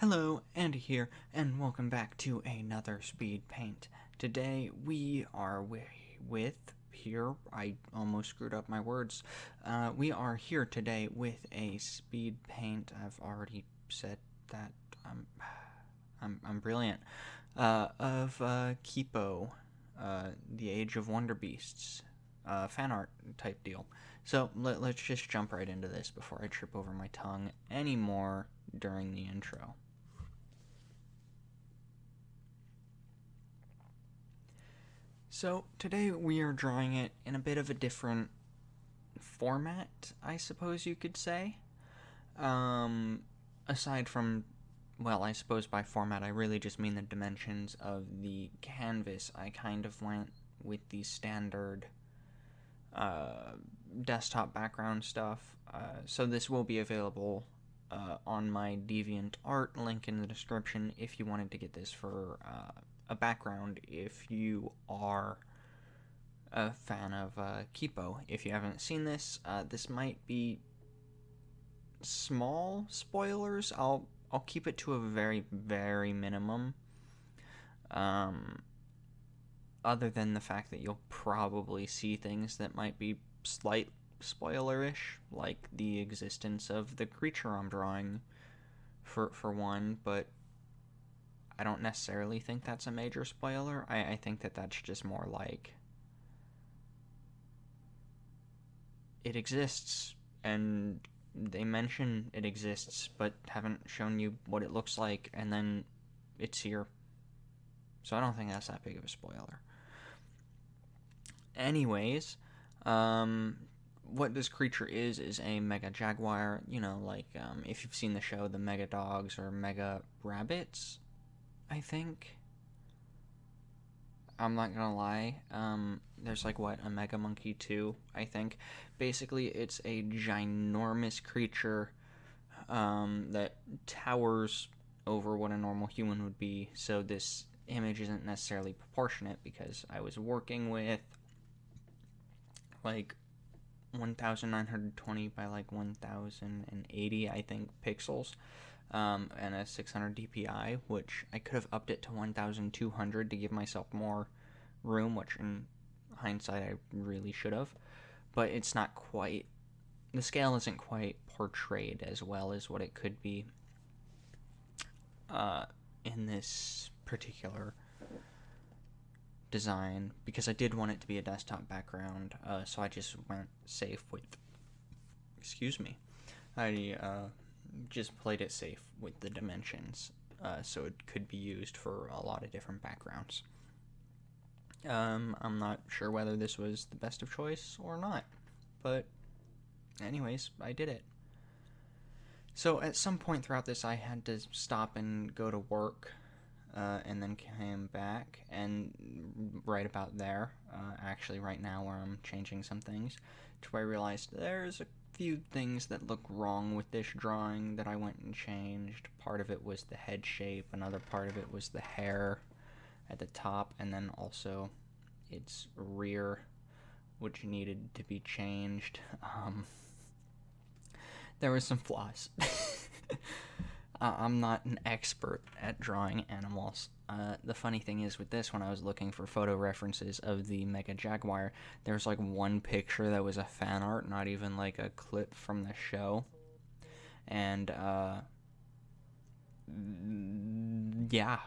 Hello, Andy here, and welcome back to another Speedpaint. Today we are I almost screwed up my words. We are here today with a Speedpaint. I've already said that. I'm brilliant. Of Kipo, the Age of Wonder Beasts, fan art type deal. So let's just jump right into this before I trip over my tongue anymore during the intro. So today we are drawing it in a bit of a different format, I suppose you could say. Aside from, well, I suppose by format I really just mean the dimensions of the canvas. I kind of went with the standard desktop background stuff. So this will be available on my DeviantArt link in the description if you wanted to get this for a background if you are a fan of Kipo. If you haven't seen this, this might be small spoilers. I'll keep it to a very, very minimum. Other than the fact that you'll probably see things that might be slight spoilerish, like the existence of the creature I'm drawing, for one, but I don't necessarily think that's a major spoiler. I think that that's just more like it exists, and they mention it exists, but haven't shown you what it looks like, and then it's here. So I don't think that's that big of a spoiler. Anyways, what this creature is a Mega Jaguar. You know, like if you've seen the show, the Mega Dogs or Mega Rabbits, I think. I'm not gonna lie. There's like a Mega Monkey 2, I think. Basically, it's a ginormous creature that towers over what a normal human would be. So this image isn't necessarily proportionate because I was working with like 1920 by like 1080, I think, pixels. And a 600 DPI, which I could have upped it to 1200 to give myself more room, which in hindsight I really should have. But it's not quite, the scale isn't quite portrayed as well as what it could be in this particular design, because I did want it to be a desktop background, so I just went safe with, I just played it safe with the dimensions, so it could be used for a lot of different backgrounds. I'm not sure whether this was the best of choice or not, but anyways, I did it. So at some point throughout this, I had to stop and go to work, and then came back, and right about there, actually right now where I'm changing some things, to where I realized there's a few things that look wrong with this drawing that I went and changed. Part of it was the head shape, another part of it was the hair at the top, and then also its rear, which needed to be changed. There were some flaws. I'm not an expert at drawing animals. The funny thing is with this, when I was looking for photo references of the Mega Jaguar, there's like one picture that was a fan art, not even like a clip from the show. And yeah,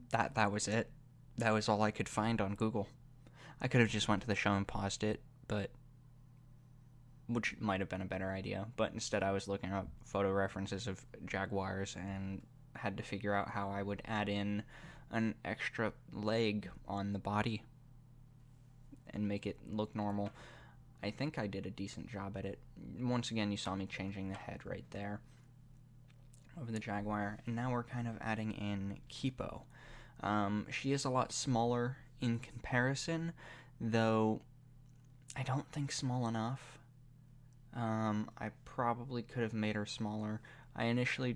that was it. That was all I could find on Google. I could have just went to the show and paused it, but which might have been a better idea, but instead I was looking up photo references of jaguars and had to figure out how I would add in an extra leg on the body and make it look normal. I think I did a decent job at it. Once again, you saw me changing the head right there of the jaguar, and now we're kind of adding in Kipo. She is a lot smaller in comparison, though I don't think small enough. I probably could have made her smaller. I initially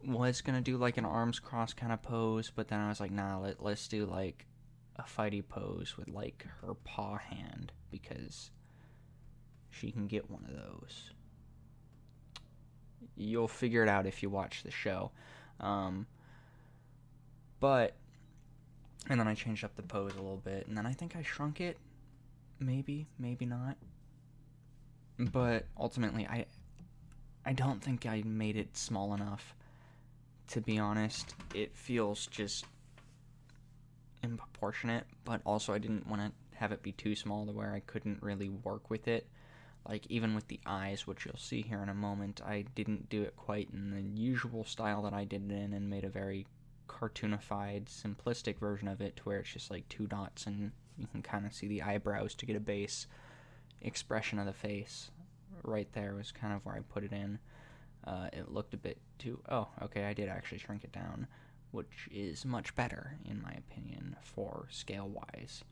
was gonna do like an arms cross kind of pose, but then I was like, nah, let's do like a fighty pose with like her paw hand, because she can get one of those. You'll figure it out if you watch the show. Um, but, and then I changed up the pose a little bit, and then I think I shrunk it. Maybe not. But ultimately, I don't think I made it small enough. To be honest, it feels just disproportionate, but also I didn't want to have it be too small to where I couldn't really work with it. Like, even with the eyes, which you'll see here in a moment, I didn't do it quite in the usual style that I did it in, and made a very cartoonified, simplistic version of it to where it's just like 2 dots and you can kind of see the eyebrows to get a base expression of the face. Right there was kind of where I put it in. It looked a bit too... Oh, okay, I did actually shrink it down, which is much better, in my opinion, for scale-wise.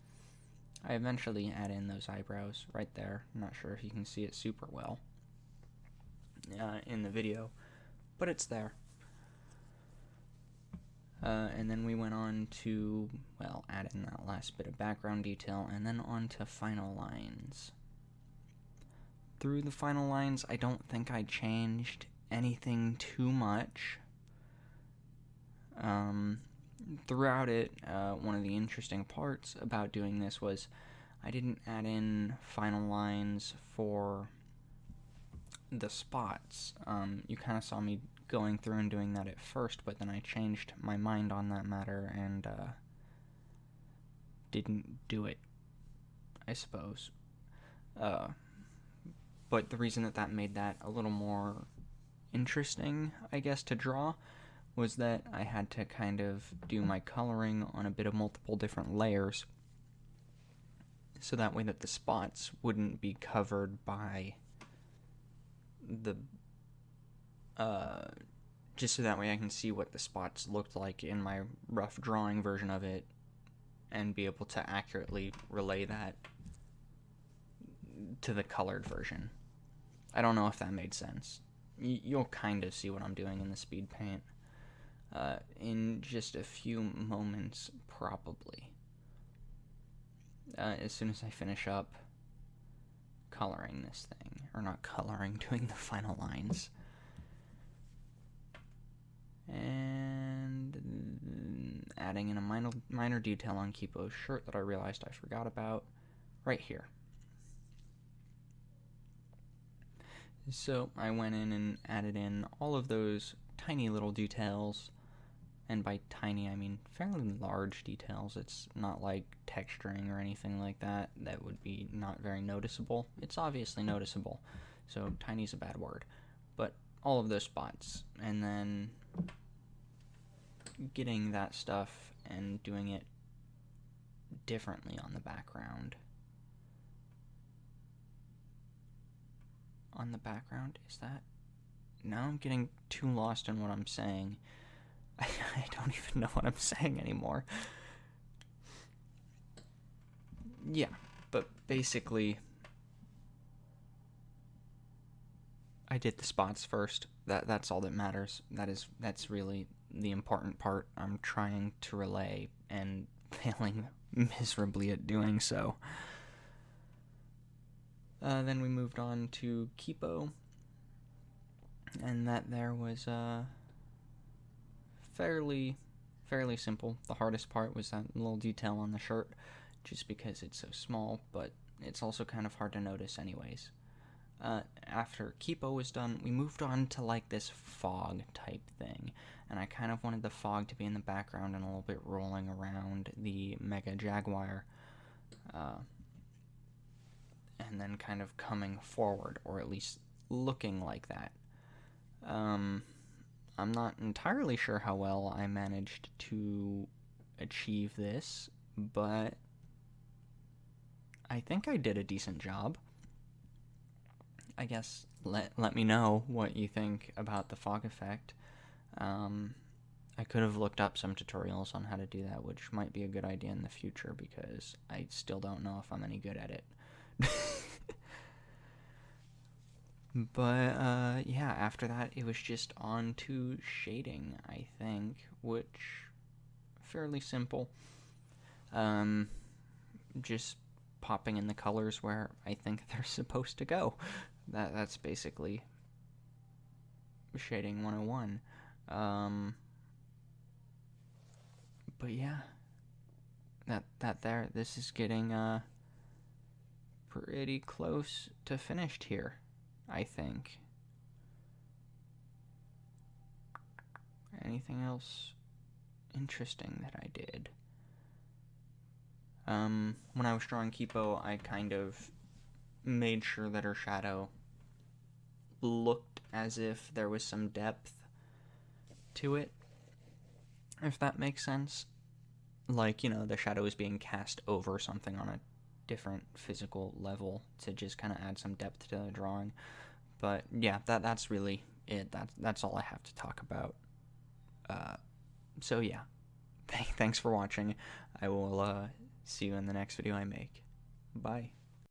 I eventually add in those eyebrows right there. I'm not sure if you can see it super well in the video, but it's there. And then we went on to, well, add in that last bit of background detail, and then on to final lines. Through the final lines, I don't think I changed anything too much. Throughout it, one of the interesting parts about doing this was I didn't add in final lines for the spots. You kind of saw me going through and doing that at first, but then I changed my mind on that matter and didn't do it, I suppose. But the reason that made that a little more interesting, I guess, to draw was that I had to kind of do my coloring on a bit of multiple different layers, so that way that the spots wouldn't be covered by the just so that way I can see what the spots looked like in my rough drawing version of it and be able to accurately relay that to the colored version. I don't know if that made sense. You'll kind of see what I'm doing in the Speedpaint in just a few moments, probably. As soon as I finish up coloring this thing. Or not coloring, doing the final lines. And adding in a minor detail on Kipo's shirt that I realized I forgot about right here. So I went in and added in all of those tiny little details, and by tiny I mean fairly large details. It's not like texturing or anything like that. That would be not very noticeable. It's obviously noticeable, so tiny is a bad word. But all of those spots, and then getting that stuff and doing it differently on the background. On the background, is that? Now I'm getting too lost in what I'm saying. I don't even know what I'm saying anymore. Yeah, but basically, I did the spots first. That's all that matters. That's really the important part I'm trying to relay and failing miserably at doing so. Then we moved on to Kipo, and that there was fairly simple. The hardest part was that little detail on the shirt, just because it's so small, but it's also kind of hard to notice anyways. After Kipo was done, we moved on to like this fog type thing, and I kind of wanted the fog to be in the background and a little bit rolling around the Mega Jaguar, and then kind of coming forward, or at least looking like that. I'm not entirely sure how well I managed to achieve this, but I think I did a decent job. I guess let me know what you think about the fog effect. I could have looked up some tutorials on how to do that, which might be a good idea in the future, because I still don't know if I'm any good at it. But yeah, after that it was just on to shading, I think, which fairly simple. Just popping in the colors where I think they're supposed to go. That's basically shading 101. But yeah, this is getting pretty close to finished here, I think. Anything else interesting that I did? When I was drawing Kipo, I kind of made sure that her shadow looked as if there was some depth to it, if that makes sense. Like, the shadow is being cast over something on a different physical level to just kind of add some depth to the drawing. But yeah, that's really it. That's all I have to talk about. So yeah, thanks for watching. I will see you in the next video I make. Bye.